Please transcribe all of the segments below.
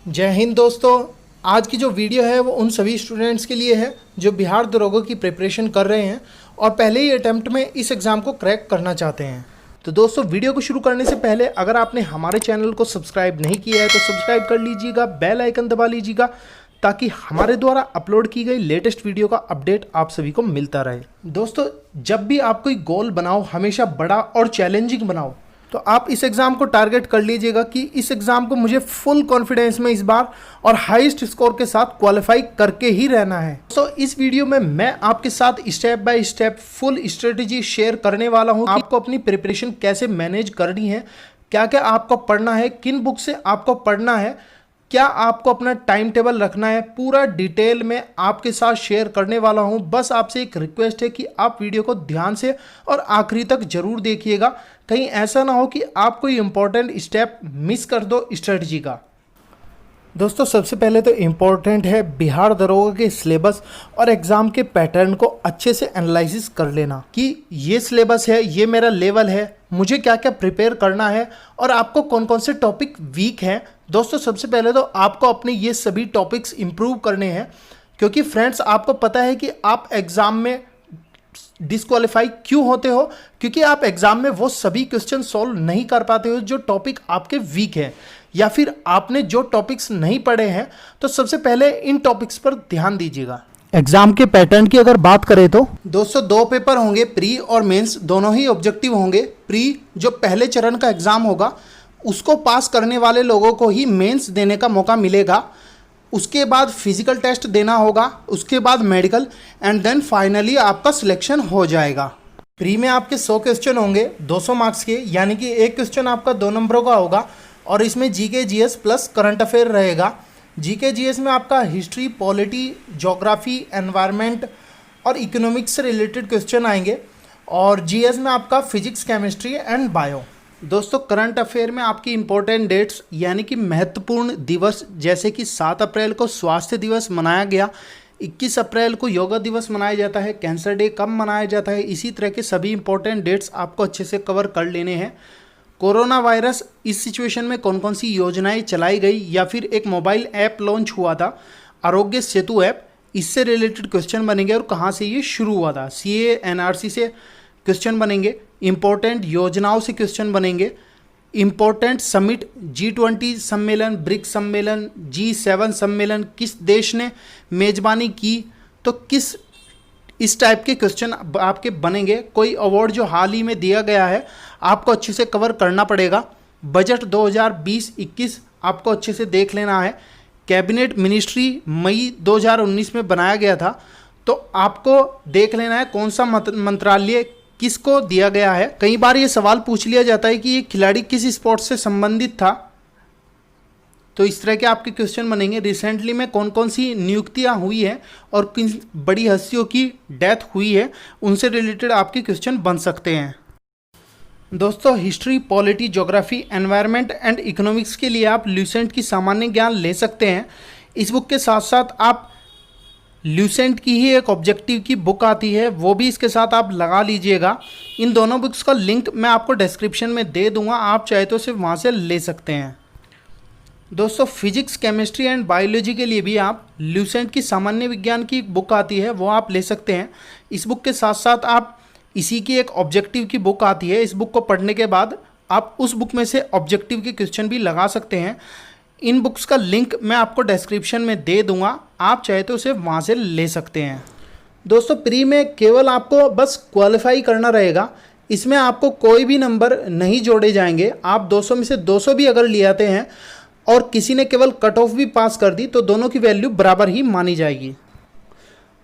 जय हिंद दोस्तों। आज की जो वीडियो है वो उन सभी स्टूडेंट्स के लिए है जो बिहार दरोगा की प्रिपरेशन कर रहे हैं और पहले ही अटेम्प्ट में इस एग्ज़ाम को क्रैक करना चाहते हैं। तो दोस्तों, वीडियो को शुरू करने से पहले अगर आपने हमारे चैनल को सब्सक्राइब नहीं किया है तो सब्सक्राइब कर लीजिएगा, बेल आइकन दबा लीजिएगा ताकि हमारे द्वारा अपलोड की गई लेटेस्ट वीडियो का अपडेट आप सभी को मिलता रहे। दोस्तों, जब भी आप कोई गोल बनाओ हमेशा बड़ा और चैलेंजिंग बनाओ। तो आप इस एग्ज़ाम को टारगेट कर लीजिएगा कि इस एग्ज़ाम को मुझे फुल कॉन्फिडेंस में इस बार और हाईएस्ट स्कोर के साथ क्वालिफाई करके ही रहना है। तो इस वीडियो में मैं आपके साथ step by step full strategy share करने वाला हूं। आपको अपनी प्रिपरेशन कैसे मैनेज करनी है, क्या क्या आपको पढ़ना है, किन बुक से आपको पढ़ना है, क्या आपको अपना टाइम टेबल रखना है, पूरा डिटेल में आपके साथ शेयर करने वाला हूं। बस आपसे एक रिक्वेस्ट है कि आप वीडियो को ध्यान से और आखिरी तक जरूर देखिएगा, कहीं ऐसा ना हो कि आप कोई इंपॉर्टेंट स्टेप मिस कर दो स्ट्रेटजी का। दोस्तों, सबसे पहले तो इम्पॉर्टेंट है बिहार दरोगा के सिलेबस और एग्ज़ाम के पैटर्न को अच्छे से एनालिसिस कर लेना कि ये सिलेबस है, ये मेरा लेवल है, मुझे क्या क्या प्रिपेयर करना है और आपको कौन कौन से टॉपिक वीक हैं। दोस्तों, सबसे पहले तो आपको अपने ये सभी टॉपिक्स इम्प्रूव करने हैं, क्योंकि फ्रेंड्स आपको पता है कि आप एग्ज़ाम में डिस्क्वालीफाई क्यों होते हो, क्योंकि आप एग्ज़ाम में वो सभी क्वेश्चन सॉल्व नहीं कर पाते हो जो टॉपिक आपके वीक हैं, या फिर आपने जो टॉपिक्स नहीं पढ़े हैं। तो सबसे पहले इन टॉपिक्स पर ध्यान दीजिएगा। एग्जाम के पैटर्न की अगर बात करें तो दोस्तों, दो पेपर होंगे, प्री और मेंस, दोनों ही ऑब्जेक्टिव होंगे। प्री जो पहले चरण का एग्जाम होगा उसको पास करने वाले लोगों को ही मेंस देने का मौका मिलेगा। उसके बाद फिजिकल टेस्ट देना होगा, उसके बाद मेडिकल, एंड देन फाइनली आपका सिलेक्शन हो जाएगा। प्री में आपके 100 क्वेश्चन होंगे 200 मार्क्स के, यानी कि एक क्वेश्चन आपका 2 नंबरों का होगा और इसमें GK GS plus current affair रहेगा। जीके जीएस में आपका हिस्ट्री, पॉलिटी, ज्योग्राफी, एनवायरनमेंट और इकोनॉमिक्स से रिलेटेड क्वेश्चन आएंगे, और जीएस में आपका फिजिक्स, केमिस्ट्री एंड बायो। दोस्तों, करंट अफेयर में आपकी इंपॉर्टेंट डेट्स यानी कि महत्वपूर्ण दिवस, जैसे कि 7 अप्रैल को स्वास्थ्य दिवस मनाया गया, 21 अप्रैल को योगा दिवस मनाया जाता है, कैंसर डे कब मनाया जाता है, इसी तरह के सभी इंपॉर्टेंट डेट्स आपको अच्छे से कवर कर लेने हैं। कोरोना वायरस, इस सिचुएशन में कौन कौन सी योजनाएं चलाई गई, या फिर एक मोबाइल ऐप लॉन्च हुआ था आरोग्य सेतु ऐप, इससे रिलेटेड क्वेश्चन बनेंगे और कहाँ से ये शुरू हुआ था। सीए एनआरसी से क्वेश्चन बनेंगे, इंपॉर्टेंट योजनाओं से क्वेश्चन बनेंगे, इंपॉर्टेंट समिट, G20 सम्मेलन, ब्रिक्स सम्मेलन, G7 सम्मेलन किस देश ने मेजबानी की, तो किस इस टाइप के क्वेश्चन आपके बनेंगे। कोई अवार्ड जो हाल ही में दिया गया है आपको अच्छे से कवर करना पड़ेगा। बजट 2020-21 आपको अच्छे से देख लेना है। कैबिनेट मिनिस्ट्री मई 2019 में बनाया गया था, तो आपको देख लेना है कौन सा मंत्रालय किसको दिया गया है। कई बार ये सवाल पूछ लिया जाता है कि ये खिलाड़ी किस स्पोर्ट से संबंधित था, तो इस तरह के आपके क्वेश्चन बनेंगे। रिसेंटली में कौन कौन सी नियुक्तियां हुई हैं और किन बड़ी हस्तियों की डेथ हुई है, उनसे रिलेटेड आपके क्वेश्चन बन सकते हैं। दोस्तों, history, polity, geography, environment and economics के लिए आप ल्यूसेंट की सामान्य ज्ञान ले सकते हैं। इस बुक के साथ साथ आप ल्यूसेंट की ही एक ऑब्जेक्टिव की बुक आती है, वो भी इसके साथ आप लगा लीजिएगा। इन दोनों बुक्स का लिंक मैं आपको डिस्क्रिप्शन में दे दूंगा, आप चाहे तो सिर्फ वहाँ से ले सकते हैं। दोस्तों, फिजिक्स, केमिस्ट्री एंड बायोलॉजी के लिए भी आप ल्यूसेंट की सामान्य विज्ञान की बुक आती है, वो आप ले सकते हैं। इस बुक के साथ साथ आप इसी की एक ऑब्जेक्टिव की बुक आती है, इस बुक को पढ़ने के बाद आप उस बुक में से ऑब्जेक्टिव के क्वेश्चन भी लगा सकते हैं। इन बुक्स का लिंक मैं आपको डिस्क्रिप्शन में दे दूंगा, आप चाहे तो उसे वहाँ से ले सकते हैं। दोस्तों, प्री में केवल आपको बस क्वालिफाई करना रहेगा, इसमें आपको कोई भी नंबर नहीं जोड़े जाएंगे। आप 200 में से 200 भी अगर ले आते हैं और किसी ने केवल कट ऑफ भी पास कर दी तो दोनों की वैल्यू बराबर ही मानी जाएगी।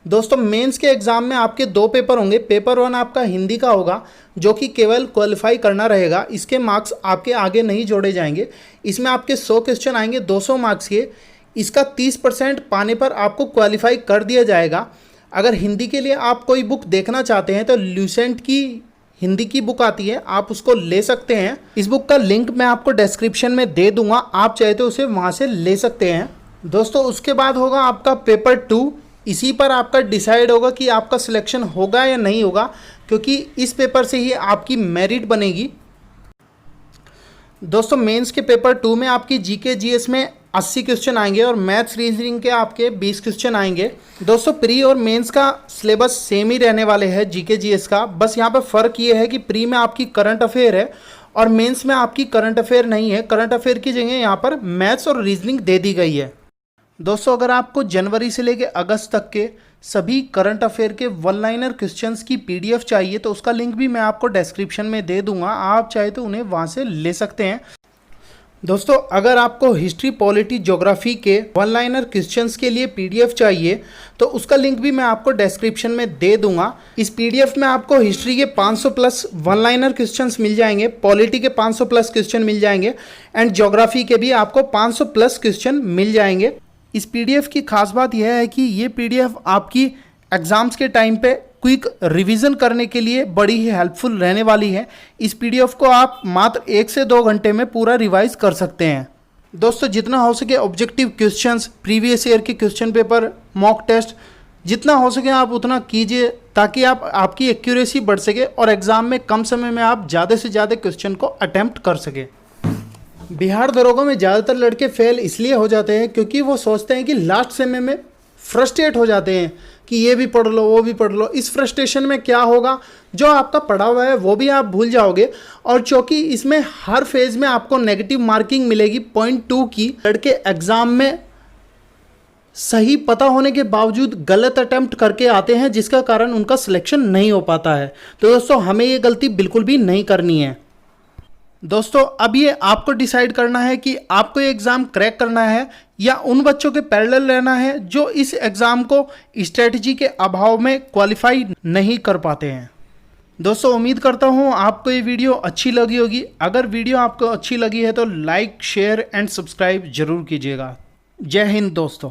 दोस्तों, मेंस के एग्ज़ाम में आपके 2 पेपर होंगे। पेपर 1 आपका हिंदी का होगा, जो कि केवल क्वालिफाई करना रहेगा, इसके मार्क्स आपके आगे नहीं जोड़े जाएंगे। इसमें आपके 100 क्वेश्चन आएंगे 200 मार्क्स के, इसका 30% पाने पर आपको क्वालिफाई कर दिया जाएगा। अगर हिंदी के लिए आप कोई बुक देखना चाहते हैं तो ल्यूसेंट की हिंदी की बुक आती है, आप उसको ले सकते हैं। इस बुक का लिंक मैं आपको डिस्क्रिप्शन में दे दूंगा, आप चाहे तो उसे वहाँ से ले सकते हैं। दोस्तों, उसके बाद होगा आपका पेपर 2, इसी पर आपका डिसाइड होगा कि आपका सिलेक्शन होगा या नहीं होगा, क्योंकि इस पेपर से ही आपकी मेरिट बनेगी। दोस्तों, मेंस के पेपर 2 में आपकी जीके जीएस में 80 क्वेश्चन आएंगे और मैथ्स रीजनिंग के आपके 20 क्वेश्चन आएंगे। दोस्तों प्री और मेंस का सिलेबस सेम ही रहने वाले हैं जीके जीएस का, बस यहाँ पर फ़र्क ये है कि प्री में आपकी करंट अफेयर है और मेंस में आपकी करंट अफेयर नहीं है। करंट अफेयर की जगह यहाँ पर मैथ्स और रीजनिंग दे दी गई है। दोस्तों अगर आपको जनवरी से लेकर अगस्त तक के सभी करंट अफेयर के वन लाइनर क्वेश्चंस की पीडीएफ चाहिए तो उसका लिंक भी मैं आपको डिस्क्रिप्शन में दे दूंगा, आप चाहे तो उन्हें वहां से ले सकते हैं। दोस्तों अगर आपको हिस्ट्री, पॉलिटी, ज्योग्राफी के वन लाइनर क्वेश्चंस के लिए पीडीएफ चाहिए तो उसका लिंक भी मैं आपको डिस्क्रिप्शन में दे दूंगा। इस पीडीएफ में आपको हिस्ट्री के 500 प्लस वन लाइनर क्वेश्चंस मिल जाएंगे, पॉलिटी के 500 प्लस क्वेश्चन मिल जाएंगे एंड ज्योग्राफी के भी आपको 500 प्लस क्वेश्चन मिल जाएंगे। इस पीडीएफ की खास बात यह है कि ये पीडीएफ आपकी एग्ज़ाम्स के टाइम पे क्विक रिवीजन करने के लिए बड़ी ही हेल्पफुल रहने वाली है। इस पीडीएफ को आप मात्र 1 से 2 घंटे में पूरा रिवाइज कर सकते हैं। दोस्तों जितना हो सके ऑब्जेक्टिव क्वेश्चंस, प्रीवियस ईयर के क्वेश्चन पेपर, मॉक टेस्ट, जितना हो सके आप उतना कीजिए ताकि आपकी एक्यूरेसी बढ़ सके और एग्ज़ाम में कम समय में आप ज़्यादा से ज़्यादा क्वेश्चन को अटैम्प्ट कर सके। बिहार दरोगा में ज़्यादातर लड़के फेल इसलिए हो जाते हैं क्योंकि वो सोचते हैं कि लास्ट समय में फ्रस्ट्रेट हो जाते हैं कि ये भी पढ़ लो वो भी पढ़ लो। इस फ्रस्ट्रेशन में क्या होगा, जो आपका पढ़ा हुआ है वो भी आप भूल जाओगे और चूँकि इसमें हर फेज़ में आपको नेगेटिव मार्किंग मिलेगी 0.2 की। लड़के एग्ज़ाम में सही पता होने के बावजूद गलत अटेम्प्ट करके आते हैं जिसका कारण उनका सिलेक्शन नहीं हो पाता है। तो दोस्तों हमें ये गलती बिल्कुल भी नहीं करनी है। दोस्तों अब ये आपको डिसाइड करना है कि आपको ये एग्ज़ाम क्रैक करना है या उन बच्चों के पैरेलल रहना है जो इस एग्ज़ाम को स्ट्रेटजी के अभाव में क्वालिफाई नहीं कर पाते हैं। दोस्तों उम्मीद करता हूँ आपको ये वीडियो अच्छी लगी होगी। अगर वीडियो आपको अच्छी लगी है तो लाइक, शेयर एंड सब्सक्राइब जरूर कीजिएगा। जय हिंद दोस्तों।